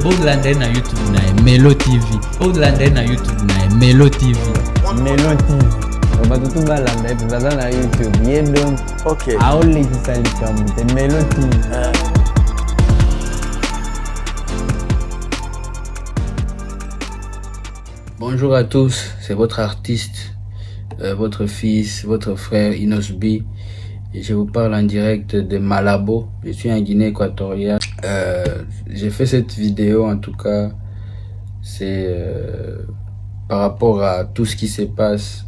Boglander na YouTube na Melo TV. Boglander na YouTube na Melo TV. Melo TV. Batutu balanda tuzaza na YouTube. Yedom. OK. Aoli kisalikamu te Melo TV. Bonjour à tous, c'est votre artiste, votre fils, votre frère Inosbi. Et je vous parle en direct de Malabo. Je suis en Guinée équatoriale. J'ai fait cette vidéo, en tout cas, c'est par rapport à tout ce qui se passe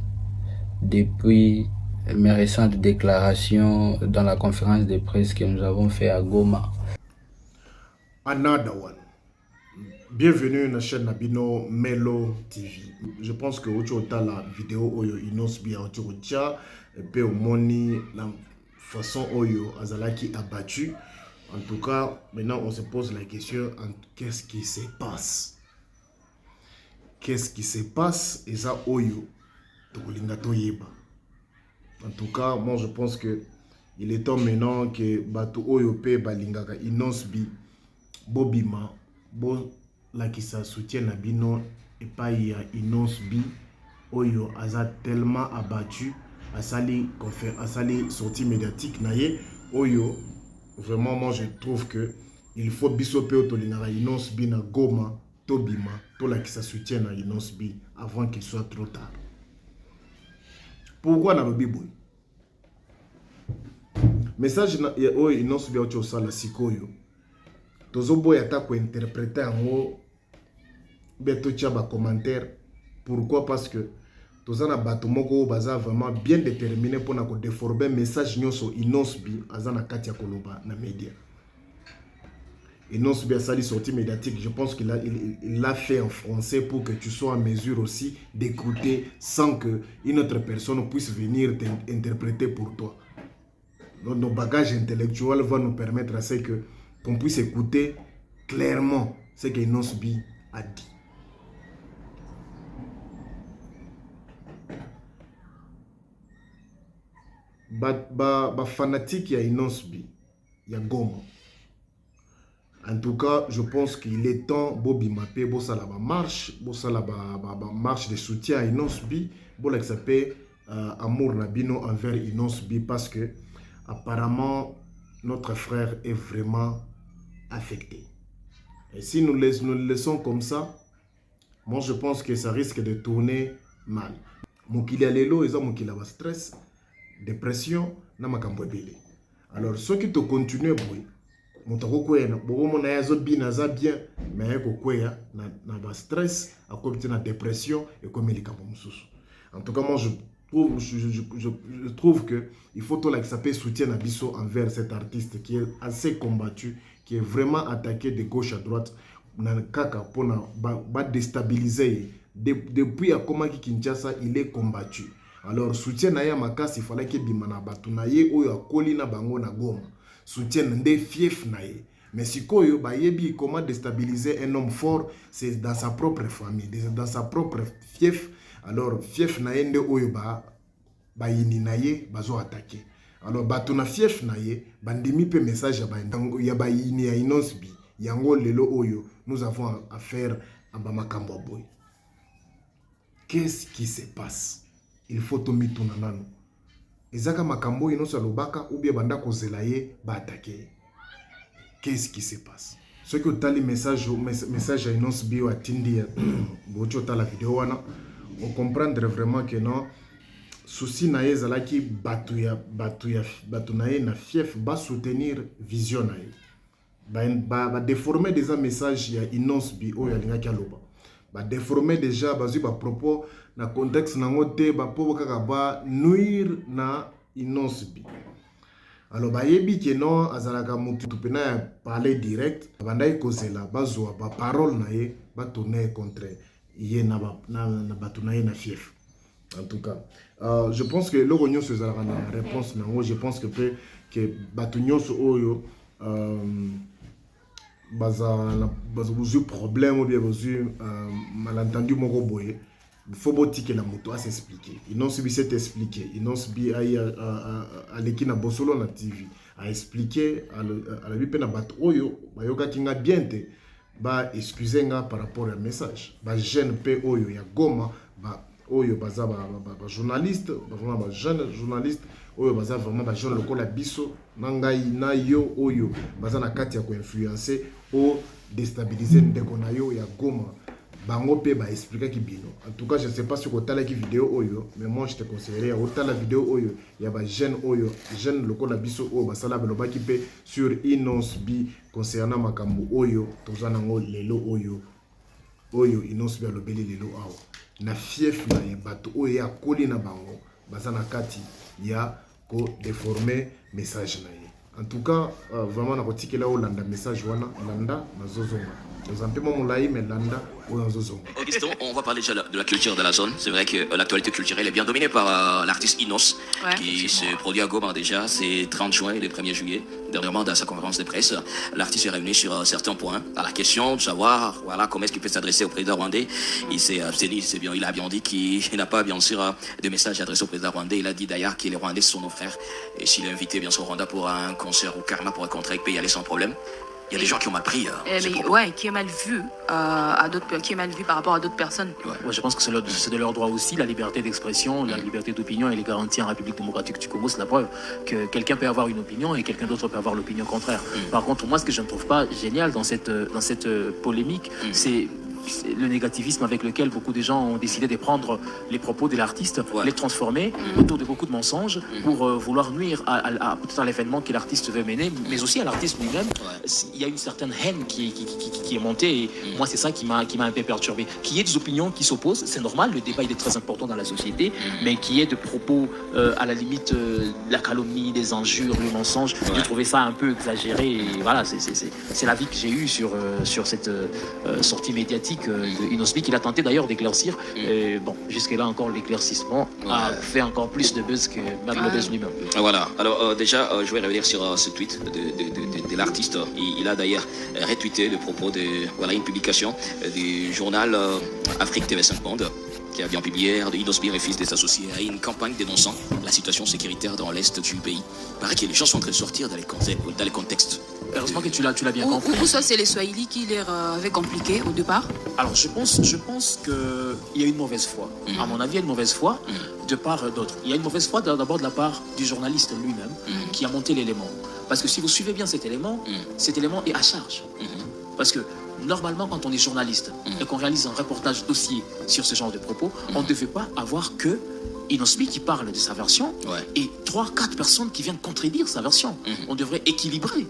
depuis mes récentes déclarations dans la conférence de presse que nous avons fait à Goma. Another one. Bienvenue dans la chaîne Nabino Melo TV. Je pense que vous avez la vidéo Oyo Inosbi Aotirotia et puis au moni la façon Oyo Azalaki abattu. En tout cas, maintenant on se pose la question qu'est-ce qui se passe? Qu'est-ce qui se passe? Et ça Oyo Tokolinga Toyeba. En tout cas, moi je pense que il est temps maintenant que Batu Oyo Pe Balingaka Inosbi Bobima Bo la qui ça soutient na bino et pas il y a Inosbi Oyo aza tellement abattu à sali sortie médiatique naie Oyo vraiment moi je trouve que il faut bisoper autolinara Inosbi na Goma Tobima to la qui ça soutient na Inosbi avant qu'il soit trop tard. Pourquoi na biboy message na Oyo Inosbi auto sala sikoyo tozobo yata ko interpréter en haut beto tchaba commentaire. Pourquoi? Parce que tozana bato moko baza vraiment bien déterminé pour na ko déformer message nyonso Inosbi azana katia koloba na média. Inosbi a sali sortie médiatique, je pense qu'il l'a fait en français pour que tu sois en mesure aussi d'écouter sans que une autre personne puisse venir t'interpréter pour toi. Donc nos bagages intellectuels vont nous permettre à ce que qu'on puisse écouter clairement ce que Inosbi a dit. Ba fanatique ya Inosbi ya Goma. En tout cas, je pense qu'il est temps Bobby Mapé bosala ba marche, bosala ba marche de soutien à Inosbi, bola qui s'appelle amour nabino envers Inosbi parce que apparemment notre frère est vraiment affecté. Et si nous le laissons comme ça, moi je pense que ça risque de tourner mal. Mokili alelo eza mokili ba stress, dépression na makambo ebele. Alors ceux qui te continuent boy, motako kwena bobo mona yazo bina za bien, mais ko kweya na ba stress, akomite na dépression et comme likambo mususu. En tout cas moi je trouve que il faut tout là qui s'appelle soutien à Bisso envers cet artiste qui est assez combattu, qui est vraiment attaqué de gauche à droite dans kaka pour déstabiliser depuis à Komaki Kinshasa il est combattu. Alors soutien na ya makasi il fallait que bimana batunaye oyo akoli na bango na Goma soutien ndé fief na ye. Mais si koyo ba yebi comment déstabiliser un homme fort, c'est dans sa propre famille, dans sa propre fief. Alors fief na yende oyo ba yini na ye bazo attaquer. Alors bato na fief na ye bandimi pe message ya ba yini ya Inosbi yango lelo oyo nous avons affaire à bamakambo boy. Qu'est-ce qui se passe? Il faut to mituna nanu. Ezaka makambo inoso lobaka ou bien banda kozela ye ba attaquer. Qu'est-ce qui se passe? Ce que tu as les messages à Inosbi ou à Tindi bocho ta la vidéo wana on comprendre vraiment que non souci na ezala ki batu na ye na fief ba soutenir vision na ye ba déformer déjà message ya Inosbi o ya linga kialoba ba déformer déjà bazu ba propos na contexte na ngote ba po kaka ba nuire na Inosbi. Alors ba yebi ke non azalaka mutu pena ya parler direct bandai kozela bazwa ba parole na ye ba tourner contre ye na batu na ye na fief. En tout cas, je pense que le rognon se zala na réponse na je pense que batu nyonso oyo baza buzu problème ou bien buzu malentendu moko boye. Il faut que la moto à s'expliquer. Ils n'ont subi s'est expliqué. Ils n'ont subi à l'équipe na Bosolo na TV à expliquer à la vie pena bat oyo bayoka kinga bien te ba excusez nga par rapport à message ba jeune pe oyo ya Goma ba oyo baza ba journaliste vraiment ba jeune journaliste oyo baza vraiment ba jeune lokola biso na ngai na yo oyo baza na kati ya ko influencer o déstabiliser ndeko na yo ya Goma bango pe ba expliquer ki bino. En tout cas je ne sais pas si ko tala ki vidéo oyo mais moi je te conseillerais au tala vidéo oyo ya ba jeune oyo jeune lokola biso oyo basala beloba ki pe sur Inosbi concernant makambo oyo tozana ngo lelo oyo Inosbi alobeli lelo awo na fief na ye bato oyo ya koli na bango baza na kati ya ko déformer message na ye. En tout cas vraiment na kotikela o landa message wana landa na zozonga. Augustin, on va parler déjà de la culture de la zone. C'est vrai que l'actualité culturelle est bien dominée par l'artiste Inos, qui se produit à Goma déjà. C'est 30 juin et le 1er juillet. Dernièrement, dans sa conférence de presse, l'artiste est revenu sur certains points. À la question de savoir comment est-ce qu'il peut s'adresser au président rwandais. Il s'est abstenu, il a bien dit qu'il n'a pas bien sûr de message adressé au président rwandais. Il a dit d'ailleurs que les Rwandais sont nos frères. Et s'il est invité bien sûr au Rwanda pour un concert ou Karma pour un contrat, il peut y aller sans problème. Il y a des gens qui ont mal pris. Qui est mal vu qui est mal vu par rapport à d'autres personnes. Ouais, je pense que c'est de leur droit aussi, la liberté d'expression, la liberté d'opinion, et les garanties en République démocratique du Congo, c'est la preuve que quelqu'un peut avoir une opinion et quelqu'un d'autre peut avoir l'opinion contraire. Par contre, moi, ce que je ne trouve pas génial dans cette polémique, c'est le négativisme avec lequel beaucoup de gens ont décidé de prendre les propos de l'artiste, les transformer autour de beaucoup de mensonges pour vouloir nuire à l'événement que l'artiste veut mener, mais aussi à l'artiste lui-même. Il y a une certaine haine qui est montée, et moi c'est ça qui m'a un peu perturbé. Qu'il y ait des opinions qui s'opposent, c'est normal, le débat il est très important dans la société, mais qu'il y ait des propos à la limite la calomnie, des injures, le mensonge, j'ai trouvé ça un peu exagéré, et voilà, c'est l'avis que j'ai eu sur cette sortie médiatique de Inosbi, qu'il a tenté d'ailleurs d'éclaircir. Bon, jusque-là encore, l'éclaircissement a fait encore plus de buzz que Maglobez lui-même. Voilà, alors déjà, je vais revenir sur ce tweet de l'artiste. Il a d'ailleurs retweeté le propos de une publication du journal Afrique TV5 Monde, qui a bien publié hier, Inosbi refuse de s'associer à une campagne dénonçant la situation sécuritaire dans l'est du pays. Il paraît que les gens sont en train de sortir dans les contextes. Heureusement que tu l'as bien compris. Ou ça, c'est les Swahili qui les avaient compliqué au départ. Alors, je pense qu'il y a une mauvaise foi. À mon avis, il y a une mauvaise foi de part et d'autre. Il y a une mauvaise foi d'abord de la part du journaliste lui-même qui a monté l'élément. Parce que si vous suivez bien cet élément est à charge. Parce que normalement, quand on est journaliste et qu'on réalise un reportage dossier sur ce genre de propos, on ne devait pas avoir que Inosbi qui parle de sa version et 3-4 personnes qui viennent contredire sa version. On devrait équilibrer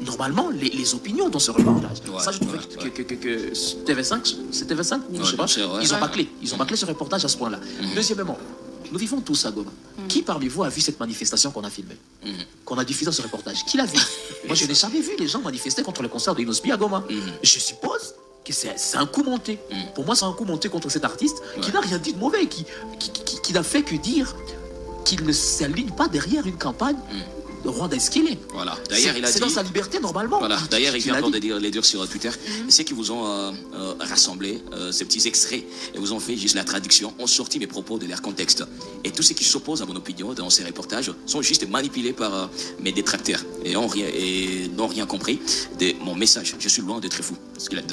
normalement les opinions dans ce reportage. Ça, je trouvais que TV5, c'est TV5 ou je sais pas, ils ont bâclé. Ils ont bâclé ce reportage à ce point-là. Deuxièmement, nous vivons tous à Goma. Qui parmi vous a vu cette manifestation qu'on a filmée, qu'on a diffusée ce reportage? Qui l'a vu? Moi, je n'ai jamais vu les gens manifester contre le concert de Inosbi à Goma. Je suppose que c'est un coup monté. Pour moi, c'est un coup monté contre cet artiste qui n'a rien dit de mauvais, qui n'a fait que dire qu'il ne s'aligne pas derrière une campagne Rwanda est ce qu'il est. Voilà. D'ailleurs, il a dit. C'est dans sa liberté normalement. Voilà. D'ailleurs, il vient encore de les dire sur Twitter. Ceux qui vous ont rassemblé ces petits extraits et vous ont fait juste la traduction ont sorti mes propos de leur contexte. Et tous ceux qui s'opposent à mon opinion dans ces reportages sont juste manipulés par mes détracteurs et n'ont rien compris de mon message. Je suis loin d'être fou.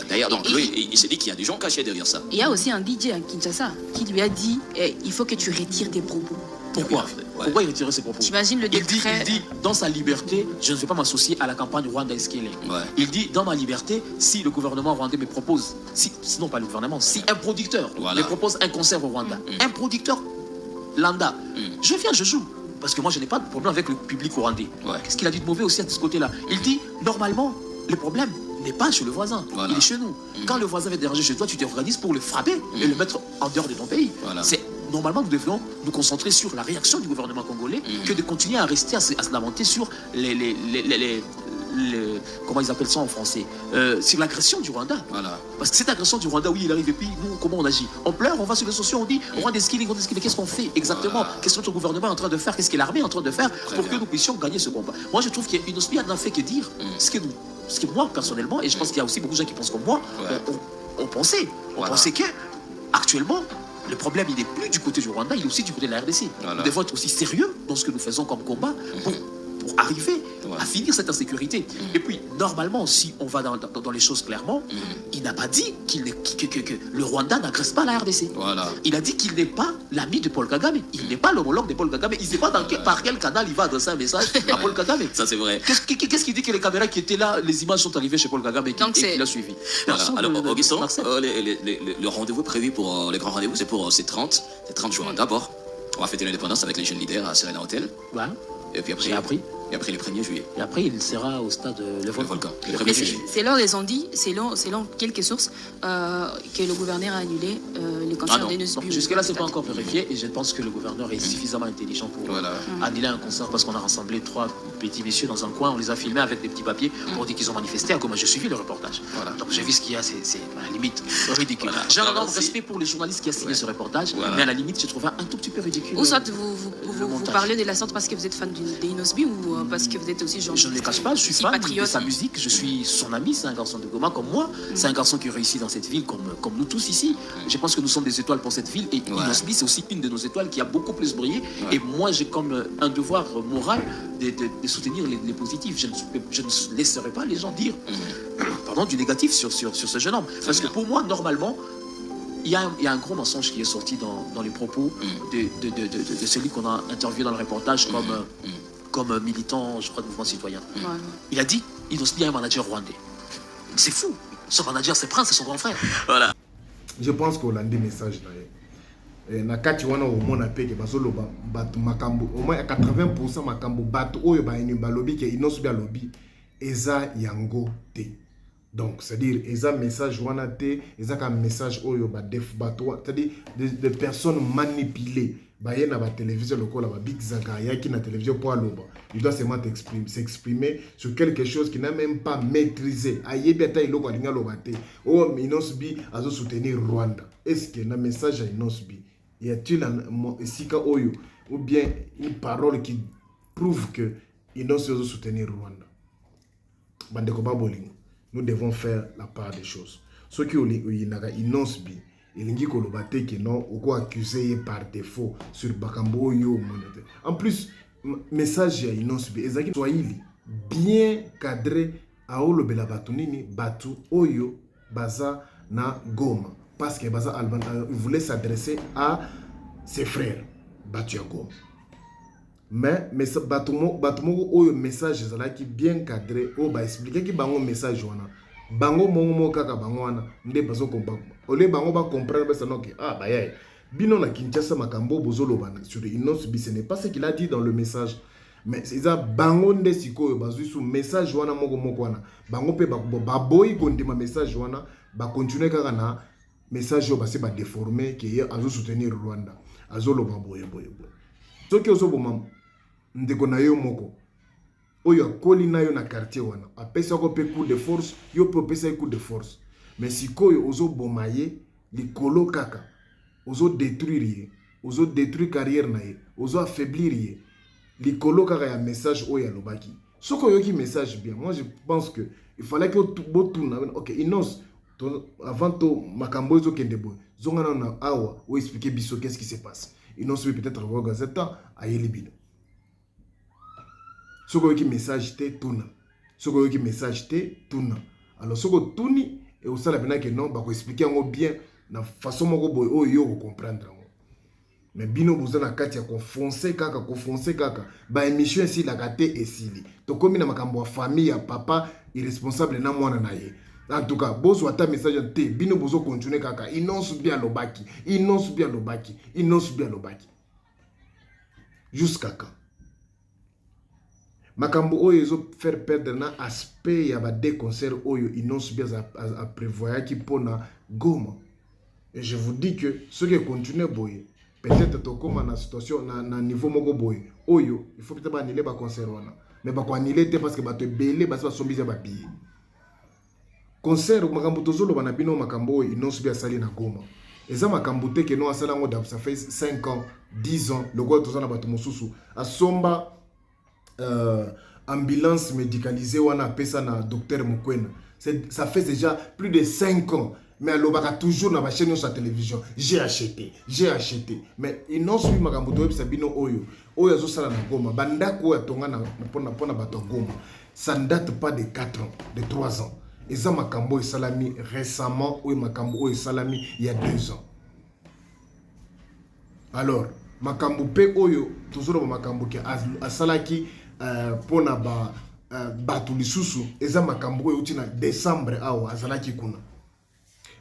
D'ailleurs, donc lui, il s'est dit qu'il y a des gens cachés derrière ça. Il y a aussi un DJ à Kinshasa qui lui a dit il faut que tu retires tes propos. Pourquoi? Pourquoi il retirait ses propos? J'imagine le décret. Il dit, dans sa liberté, je ne vais pas m'associer à la campagne Rwanda est ce qu'il est. Il dit, dans ma liberté, si le gouvernement rwandais me propose, sinon pas le gouvernement, si un producteur me propose un concert au Rwanda, un producteur lambda, je viens, je joue. Parce que moi, je n'ai pas de problème avec le public rwandais. Qu'est-ce qu'il a dit de mauvais aussi à ce côté-là? Il dit, normalement, le problème n'est pas chez le voisin, il est chez nous. Quand le voisin va déranger chez toi, tu t'organises pour le frapper et le mettre en dehors de ton pays. Normalement, nous devons nous concentrer sur la réaction du gouvernement congolais que de continuer à rester à se lamenter sur comment ils appellent ça en français, sur l'agression du Rwanda. Parce que cette agression du Rwanda, oui, il arrive et puis nous, comment on agit? On pleure, on va sur les sociaux, on dit Rwanda skilling, qu'est-ce qu'on fait exactement? Qu'est-ce que notre gouvernement est en train de faire? Qu'est-ce que l'armée est en train de faire pour que nous puissions gagner ce combat? Moi, je trouve qu'il y a une hospitalité n'a fait que dire ce que moi, personnellement, et je pense qu'il y a aussi beaucoup de gens qui pensent comme moi, on pensait que, actuellement, le problème, il n'est plus du côté du Rwanda, il est aussi du côté de la RDC. Nous devons être aussi sérieux dans ce que nous faisons comme combat pour arriver à finir cette insécurité. Et puis, normalement, si on va dans les choses clairement, il n'a pas dit que le Rwanda n'agresse pas la RDC. Voilà. Il a dit qu'il n'est pas l'ami de Paul Kagame. Il n'est pas l'homologue de Paul Kagame. Il ne sait pas par quel canal il va adresser un message à Paul Kagame. Ça, c'est vrai. Qu'est-ce qui dit que les caméras qui étaient là, les images sont arrivées chez Paul Kagame et qu'il a suivi? Voilà. Alors, Augustin, le rendez-vous prévu pour les grands rendez-vous, c'est pour ces 30 juin. D'abord, on va fêter l'indépendance avec les jeunes leaders à Serena Hotel. Ouais. Et puis après, j'ai appris. Et après le 1er juillet. Et après, il sera au stade Le Volcan. Le 1er juillet. C'est là, ils ont dit, selon quelques sources, que le gouverneur a annulé les concerts de Nusbu. Jusque-là, c'est pas encore vérifié et je pense que le gouverneur est suffisamment intelligent pour annuler un concert parce qu'on a rassemblé 3 petits messieurs dans un coin, on les a filmés avec des petits papiers pour dire qu'ils ont manifesté. Moi, j'ai suivi le reportage. Voilà. Donc j'ai vu ce qu'il y a, c'est à la limite ridicule. Voilà. J'ai un énorme respect pour les journalistes qui ont signé ce reportage, mais à la limite, je trouve un tout petit peu ridicule. Ou soit vous parlez de la sorte parce que vous êtes fan d'Inosbi ou parce que vous êtes aussi journaliste? Je ne le cache pas, je suis fan de sa musique, je suis son ami, c'est un garçon de Goma comme moi, c'est un garçon qui réussit dans cette ville comme nous tous ici. Je pense que nous sommes des étoiles pour cette ville et Inosbi c'est aussi une de nos étoiles qui a beaucoup plus brillé et moi j'ai comme un devoir moral de soutenir les positifs. Je ne laisserai pas les gens dire du négatif sur ce jeune homme. Parce que pour moi, normalement, il y a un gros mensonge qui est sorti dans les propos de celui qu'on a interviewé dans le reportage comme militant, je crois, de mouvement citoyen. Il a dit, Inosbi a un manager rwandais. C'est fou. Son manager, c'est Prince, c'est son grand frère. Voilà. Je pense qu'on a des messages là. Na kati wana au mona peke bazoloba batu makambo au moins 80% makambo batu oyo ba eni balobi ke Inosbi alobi eza yango te. Donc c'est-à-dire eza message wana te, eza ka message oyo ba def batu, c'est-à-dire des personnes manipulées. Baye na ba télévision lokola ba Big Zaga yaki na télévision pour aloba. Il doit seulement s'exprimer sur quelque chose qu'il n'a même pas maîtrisé. Ayebi ata iloko alinga lobate. Oh Inosbi azo soutenir Rwanda. Est-ce que na message à Inosbi y a-t-il un sika oyo ou bien une parole qui prouve que Inosbi azo soutenir Rwanda? Bandeko babolingo. Nous devons faire la part des choses. Ceux qui ont Inosbi, il dit que non, on peut accuser par défaut sur Bakambo yo. En plus, message à Inosbi, ezaki Swahili bien cadré à olo bela batunini batu oyo baza na Goma parce que baza Alban voulait s'adresser à ses frères batu ya Goma. Mais batumo oyo message zalaki bien cadré o ba expliquer ki bango message wana bango mongo kaka bango wana nde bazo comprendre ole bango ba comprendre ba sanoki ba yaya bino na Kinshasa makambo bozolo bana sur Inosbi ce n'est pas ce qu'il a dit dans le message mais c'est ça bango nde sikoyo bazui sous message wana moko wana bango pe ba boy kondima message wana ba continuer kaka na message yo ba se ba déformer que azo soutenir Rwanda azo lo boye soki ozo boma ndeko na yo moko oyo akoli na yo na quartier wana apesa ko pe coup de force yo propesa coup de force mais sikoyo ozo boma ye likolo kaka ozo détruire carrière na ye ozo affaiblir ye likolo kaka ya message oyo alobaki soko yo ki message bien moi je pense que il fallait que botuna OK Inos avant to makambo zo kende bo zonga na awa ou expliquer biso qu'est-ce qui se passe Inos peut-être avoir gazette à Yelibino. Ce qui message te tuna. Ce qui message te tuna. Alors ce que tuni et au sala bena que non ba ko expliquer ngo bien na façon moko boy o yo ko comprendre ngo. Mais bino boza na kati ya ko foncer kaka ba émission ici la kate esili. To komi na makambo ya famille ya papa irresponsable na mwana na ye. En tout cas, bozo ata message te bino bozo continuer kaka Inosbi alobaki jusqu'à quand makambo oyo ezo faire perdre na aspect ya ba des concerts oyo Inosbi a prévoyé qui pona Goma et je vous dis que ceux qui continuent boye peut-être to koma na situation na niveau moko boye oyo il faut peut-être annuler ba concert wana mais ba ko annuler te parce que ba te belé ba sombiza ba billet concert makambo tozolo bana bino makambo Inosbi asali na Goma eza makambo te ke no asala ngo ça fait 5 ans 10 ans le gars tozana bato mosusu asomba ambulance médicalisée wana pesa na docteur Mukwena ça fait déjà plus de 5 ans Mais alobaka toujours na ba chaîne sur la télévision. J'ai acheté. Mais ils n'ont suivi makambo to sabino oyo. Oyo azo sala na Goma. Bandako ya tonga na pona bato Goma. Ça ne date pas de 4 ans, de 3 ans. Et ça makambo et salami récemment ou makambo et salami il y a 2 ans. Alors, makambo pe oyo toujours makambo ki asalaki pona batu lisusu eza makambo oyo uti na décembre awa azalaki kuna.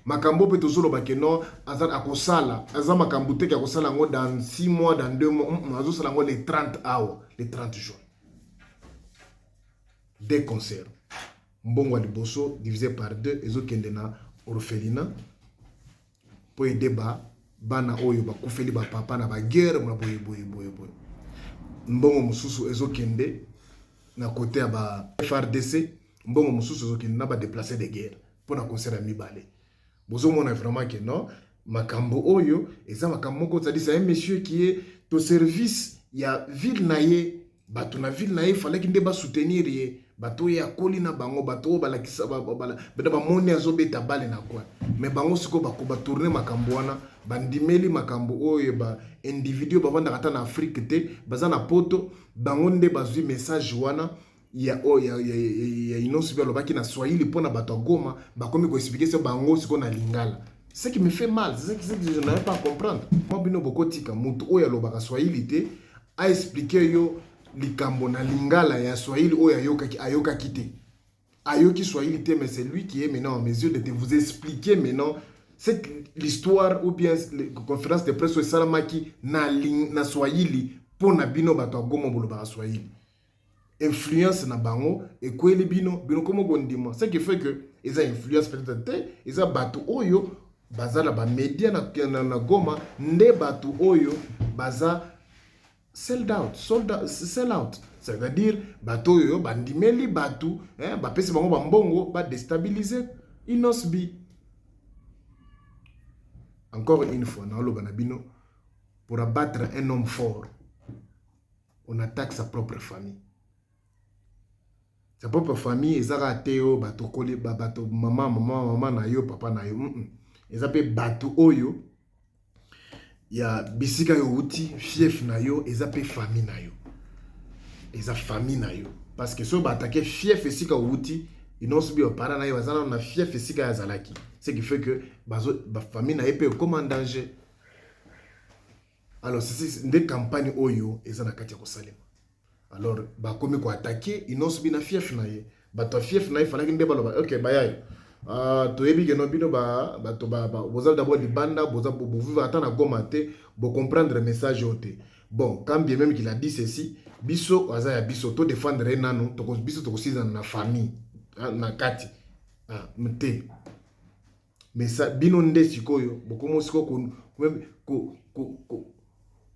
Makambo pe tozolo bakeno azala akosala aza makambo te akosala ngo dans 6 mois dans 2 mois azosala ngo les 30 hours les 30 jours des concerts mbongo liboso divisé par 2 ezokende na orphelinat pour aider bana oyo bakufeli ba papa na ba guerre na boye mbongo mususu ezokende na côté ya ba FRDC mbongo mususu ezokende na ba déplacer de guerre pour na concert ya mibale. Bozo mona vraiment que non makambo oyo eza makambo ko tadi c'est un monsieur qui est au service ya ville naye bato na ville naye fallait qu'il ba soutenir ye bato ya koli na bango bato balakisa ba moni azobeta bale na quoi mais bango siko ba tourner makambo wana bandimeli makambo oyo ba individu ba vanda kata na Afrique te baza na poto bango nde bazwi message wana ya inosi bia lobaki na Swahili pona bato Goma bakomi ko expliquer ça bango siko na lingala. Ce qui me fait mal, c'est que je n'arrive pas à comprendre. Moi bino bokotika mutu oyo lobaka Swahili te a expliquer yo likambo na lingala ya Swahili oyo ayoka kite. Ayoki Swahili te mais c'est lui qui est maintenant en mesure de vous expliquer maintenant cette l'histoire ou bien les conférences de presse salamaki na Swahili pona bino bato Goma bolobaka Swahili. Influence na bango et kweli bino comme gondima ce qui fait que ils ont influence peut-être ils ont batu oyo baza na ba media na Goma nde batu oyo baza sell out c'est-à-dire batu oyo bandimeli batu ba pesi bango ba mbongo ba déstabiliser Inosbi. Encore une fois na lo banabino pour abattre un homme fort on attaque sa propre famille. Sa propre famille, ils ont raté bato koli bato maman na yo papa na yo. Ils appellent bato oyo. Ya bisika yo uti fief na yo, ils appellent famille na yo. Ils ont famille na yo parce que so ba attaquer fief esika uti, ils n'ont subi parents na yo bazana na fief esika ya zalaki. Ce qui fait que ba famille na yo peut comme en danger. Alors c'est des campagnes oyo ils ont na kati ya kosalema. Alors, bah comme quoi attaquer, ils n'ont subi na fief na ye. Bah toi fief na ye fallait qu'il déballe. Ok, bah y'a. To ebi que non bino vous avez d'abord les bandes, vous attendre à Goma te, vous comprendre le message oté. Bon, quand bien même qu'il a dit ceci, biso waza ya biso to défendre nanu, to biso to aussi dans la famille, na kati. Mte. Mais ça bino nde sikoyo, beaucoup mo siko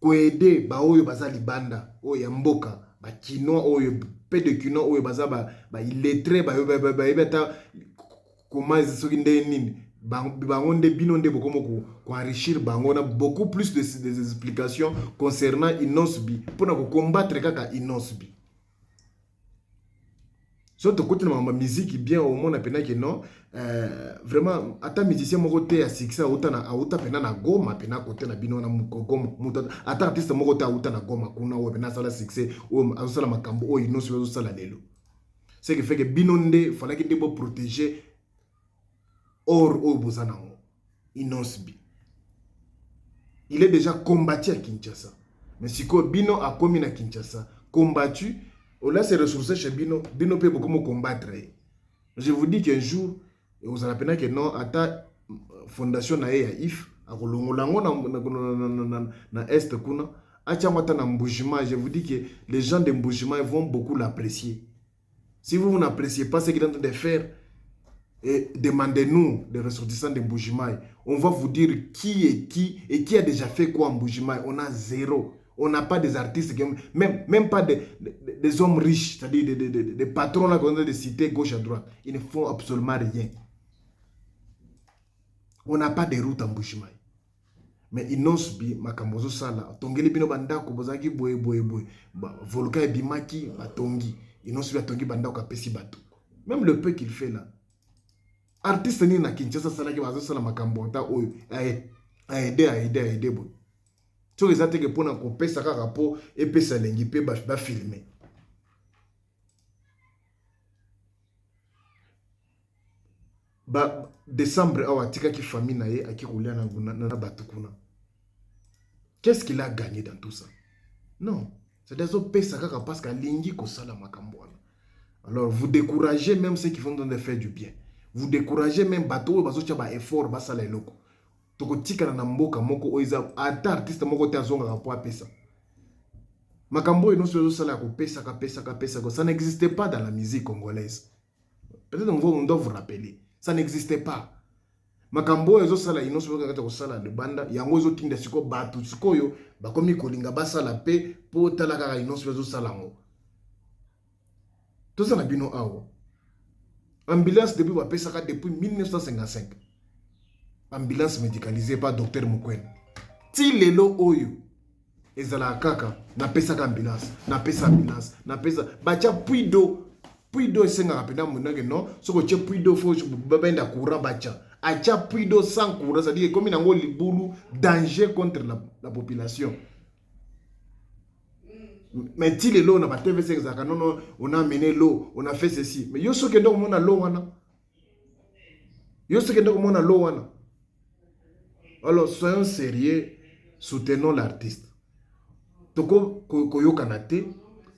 ko aider ba oyo baza libanda, oyo ya mboka. Ba kino oyo pe de kino oyo baza ba illettré ba beta comment soki nde nini bango nde bino nde bokomo ko enrichir bango na beaucoup plus des explications concernant Inosbi pour na ko combattre kaka Inosbi. Surtout côté ma musique bien au monde pena que non vraiment ata musicien moko te ya succès auta pena na Goma pena côté na bino na Goma muta ata artiste moko te auta na Goma kuna o pena sala succès o azosala makambo o Inosbi azosala lelo. Ce qui fait que bino nde fallait que debo protéger or o bozana ngo Inosbi. Il est déjà combattu à Kinshasa. Mais si ko bino a commis na Kinshasa, combattu là, c'est ressources chez Bino. Bino peut beaucoup combattre. Je vous dis qu'un jour, vous allez apprendre que non, à ta fondation na IF, à Kolongolango na Est kuna, à Tchamata na Mboujima, je vous dis que les gens de Mboujima vont beaucoup l'apprécier. Si vous n'appréciez pas ce qu'il est en train de faire, demandez-nous des ressortissants de Mboujima. On va vous dire qui est qui et qui a déjà fait quoi en Mboujima. On a zéro. On n'a pas des artistes, même pas des hommes riches, c'est-à-dire des patrons là qu'on a de citer gauche à droite. Ils ne font absolument rien. On n'a pas de route en Mbujimayi. Mais Inosbi, makambozo sala, tongeli bino bandako bozaki boye. Volka et bimaki, batongi. Inosbi atongi bandako apesi bato. Même le peu qu'il fait là. artiste ni na Kinshasa sala ki bazo sala makambo ta oyo aider bo to ezate ke pona ko pesa kaka po epesa lengi pe ba filmer ba décembre awa tika ki famille na ye akikulia na batukuna. Qu'est-ce qu'il a gagné dans tout ça? Non, c'est des autres pesa kaka parce que lingi ko sala makambo. Alors vous découragez même ceux qui font de faire du bien. Vous découragez même bateau bazo tchaba effort basala eloko. Toko tika na mboka moko oiza ata artiste moko te azonga po pesa. Makambo ino so sala ko pesa ka ça n'existait pas dans la musique congolaise. Peut-être on doit vous rappeler, ça n'existait pas. Makambo ezo sala ino so ko sala de banda yango zo tinda siko batu sikoyo bakomi kolinga basala pe po tala kaka ino so sala ngo. Tout ça na bino awo. Ambulance depuis Wapesaka depuis 1955. Ambulance médicalisée par Dr Mukwen. Ti lelo oyo. Ezala kaka na pesaka ambulance, na pesa ambulance, na pesa bacha puido esenga rapida munage non, soko che puido fo babenda courant bacha. Acha puido sans courant, c'est-à-dire comme nango libulu danger contre la population. Mais ti lelo na ba TV5 zaka non on a amené l'eau, on a fait ceci. Mais yo so kendo ko mona l'eau wana. Yo so kendo ko mona l'eau wana. Alors soyons sérieux, soutenons l'artiste. Toko koyoka na te,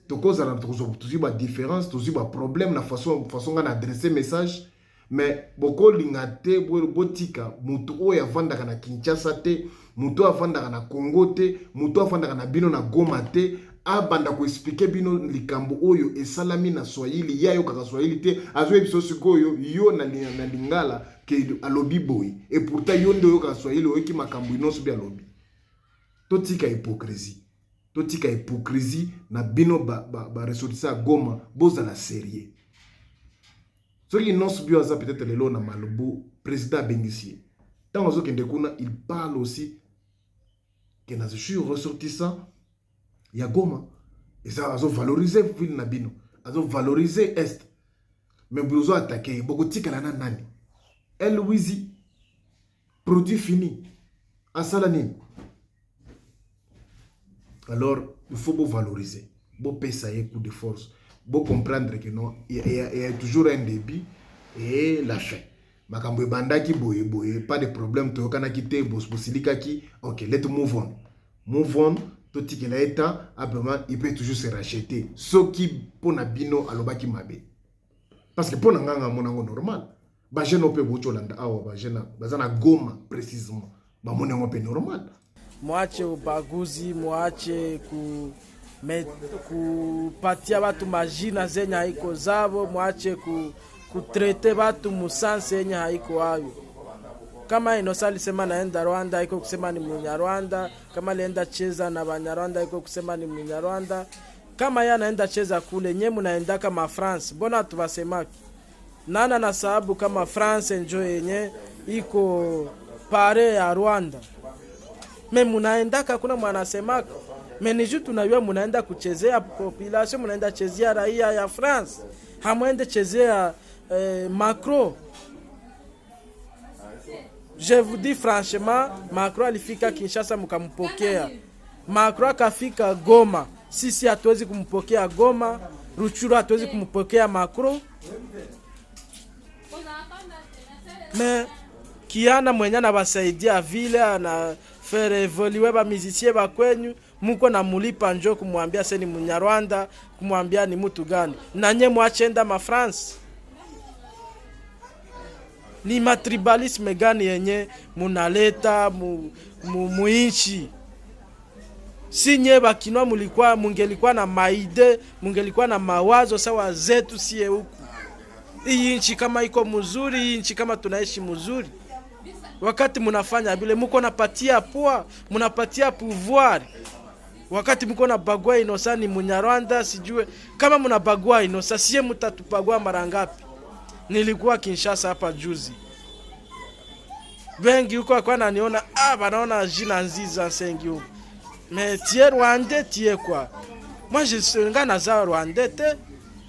toko za na toujours ba différence, toujours ba problème na façon ngana adresser message. Mais boko lingate botika mutu oya vanda na Kinshasa te, mutu avanda na Congo te, mutu avanda na bino na Goma te. Abanda ko expliquer bino likambo oyo esalami na Swahili yayo kaka Swahili te azwe biso sikoyo yo na lingala ke alobi boy et pourtant yo ndo yo ka Swahili oyo ki makambo inonso bi alobi totika hypocrisie na bino ba ressortissa Goma boza la série so ki inonso bi aza peut-être lelo na Malobo président Bengisie tant ozo kende kuna il parle aussi que na sur ressortissant ya Goma et ça azo valoriser ville na bino azo valoriser est mais vous attaquer beaucoup tika na nani El Wizi produit fini asalani. Alors il faut vous valoriser vous payer coup de force vous comprendre que non il y a toujours un début et la fin makambo bandaki boye pas de problème to kana kité bosilika ki OK let's move on tout qui est état après il peut toujours se racheter ce qui pour na bino alobaki mabe parce que pour na nganga monango normal ba jeune pe bocholanda awa ba jeune bazana Goma précisément ba monango pe normal mwache ubaguzi mwache kupatia watu majina zenye haiko zabo mwache kutrete watu musanse yenye haiko hayo. Kama Inosali sema naenda Rwanda iko kusema ni Munyarwanda, kama alienda cheza na Banyarwanda iko kusema ni Munyarwanda, kama yeye anaenda cheza kule nyemu naenda kama France, mbona tuwasemaki? Nana na sababu kama France enjo yenye iko pare ya Rwanda. Mimi munaendaka kuna mwanasemaka, mimi nijutu tunajua munaenda kuchezea population, munaenda chezea raia ya France. Hamwende chezea Macron. Je vous dis franchement, Macron alifika Kinshasa mkampokea. Macron kafika Goma. Sisi hatuwezi kumpokea Goma, Ruchuru hatuwezi kumpokea Macron. Mais kiana mwenye na basaidia vile ana faire évoluer ba musicien ba kwenyu, muko na mulipa njo kumwambia seni Munyarwanda, kumwambia ni mtu gani. Na nye mwachenda ma France. Ni matribalisme gani yenye munaleta muinchi? Si nye bakinwa mungelikuwa na maide, mungelikuwa na mawazo sawa zetu siye huku. Hii nchi kama iko mzuri, hii nchi kama tunaishi mzuri. Wakati munafanya bile muko napatia poa, munapatia pouvoir. Wakati muko na bagua Inosa ni Munyarwanda sijue kama munabagua Inosa siye mutatupagua mara ngapi? Nilikuwa Kinshasa hapa juzi. Wengi huko kwa naniona banaona jina nziza sengi huko. Mais tie Rwanda tie quoi? Moi je suis un gars na za Rwanda te.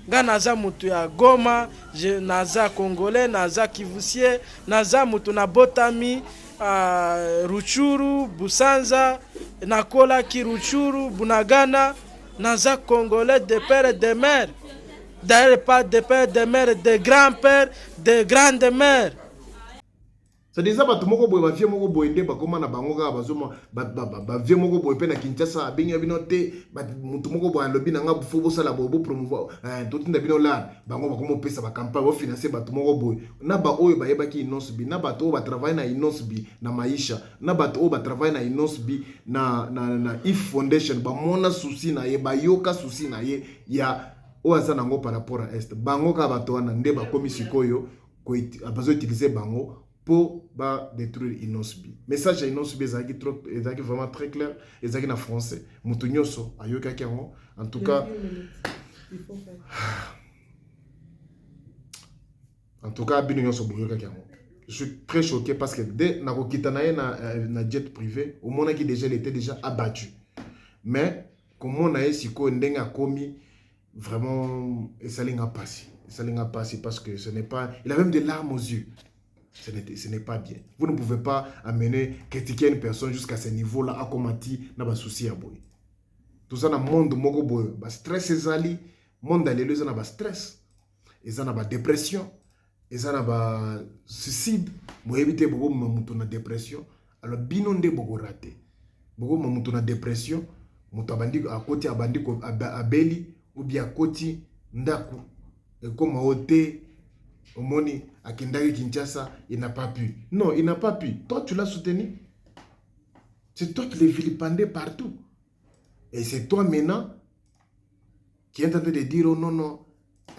nga naza mutu ya Goma, naza Congolais, naza Kivusie, naza mutu na botami Ruchuru, Busanza, nakola ki Ruchuru, Bunagana, naza Congolais de père et de mère. D'ailleurs pas de père, de mère, de grand-père, de grande-mère. Ça déjà bato moko boye ba vie moko boye nde bakoma na bango ka bazoma ba vie moko boye pe na Kinshasa bengi binote ba mutu moko boye lobi na nga bufo bo sala bo promouvoir totinda bino la bango bakoma pesa ba campagne bo financer bato moko boye na ba oyo ba yebaki Inosbi na bato oyo ba travailler na Inosbi na Maisha na bato oyo ba travailler na Inosbi na If Foundation ba mona souci na ye ba yoka souci na ye ya oaza nango par rapport à est bango ka bato wana nde ba komi sikoyo ko abazo utiliser bango pour détruire Inosbi. Message à Inosbi est vraiment très clair. Et en français. Moutounyoso, ayoka kiango. En tout cas, je suis très choqué parce que dès na jet privé, au moment qui déjà il était déjà abattu. Mais comme on a siko ndenga komi vraiment ça l'inga passé parce que ce n'est pas, il a même des larmes aux yeux. Ce n'est pas bien. Vous ne pouvez pas amener, critiquer une personne jusqu'à ce niveau-là, à comati, n'a pas souci à boy. Tout ça dans le monde, moko boy, bah stress ezali, monde alléluia, ça n'a pas stress, et ça n'a pas dépression, et ça n'a pas suicide. Vous évitez beaucoup de na dépression. Alors binonde beaucoup raté. Beaucoup de na dépression, mutu abandi à côté abandi abeli ou bien à côté ndaku, et comme ote Omoni à Kendari Kinshasa, il n'a pas pu. Non, il n'a pas pu. Toi, tu l'as soutenu. C'est toi qui l'as vilipendé partout. Et c'est toi maintenant qui est en train de dire oh non, non,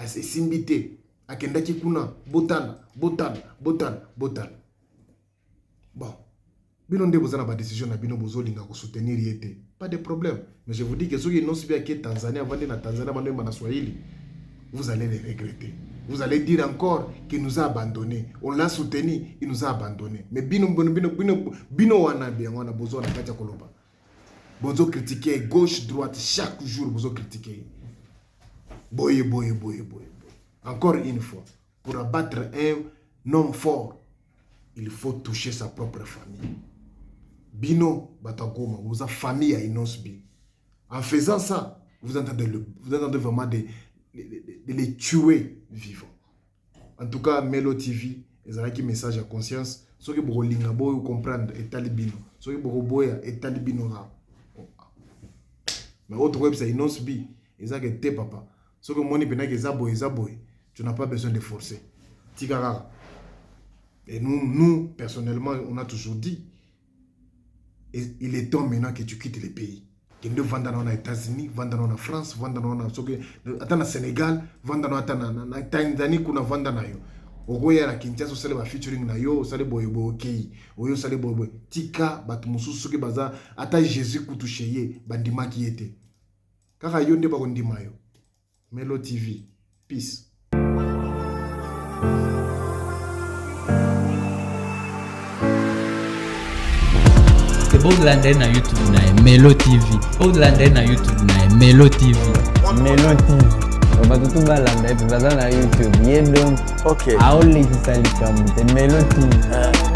c'est Simbité, à Kendaki Kuna, Botan. Bon. Binonde vous avez une décision na bino bozolinga ko soutenir yete. Pas de problème. Mais je vous dis que ceux qui n'ont pas été Tanzanie avant de na Tanzanie avant de na Swahili, vous allez les regretter. Vous allez dire encore qu'il nous a abandonnés. On l'a soutenu, il nous a abandonnés. Mais bino wana bien wana bozo na katia koloba. Bozo critiquer gauche droite chaque jour bozo critiquer. Boye. Encore une fois, pour abattre un homme fort, il faut toucher sa propre famille. Bino Batagoma, vous avez famille à Inosbi. En faisant ça, vous entendez vraiment de les tuer vivants. En tout cas, Melo TV, ils ont un message à conscience. Ceux qui veulent comprendre et talibino. Ceux qui veulent et talibino. Mais autre web, c'est Inosbi. Ils ont été papa. Ceux qui veulent zaboy. Tu n'as pas besoin de forcer. Tigara. Et nous, personnellement, on a toujours dit, il est temps maintenant que tu quittes le pays. Que nous vendons aux États-Unis, vendons en France, vendons au Sénégal, vendons en Tanzanie, qu'on a vendu na yo. Ogoya la Kinshasa sale ba featuring na yo, sale boyebo okay. Oyo sale boyebo. Tika batu mususu ke baza ata Jésus kutusheye bandima ki ete. Kaka yo nde ba kondima yo. Melo TV. Peace. Boglander na YouTube na Melo TV. Boglander na YouTube na Melo TV. Melo TV. Batutu balanda epi baza na YouTube. Yedom. Okay. Aoli kisali kamu. Melo TV.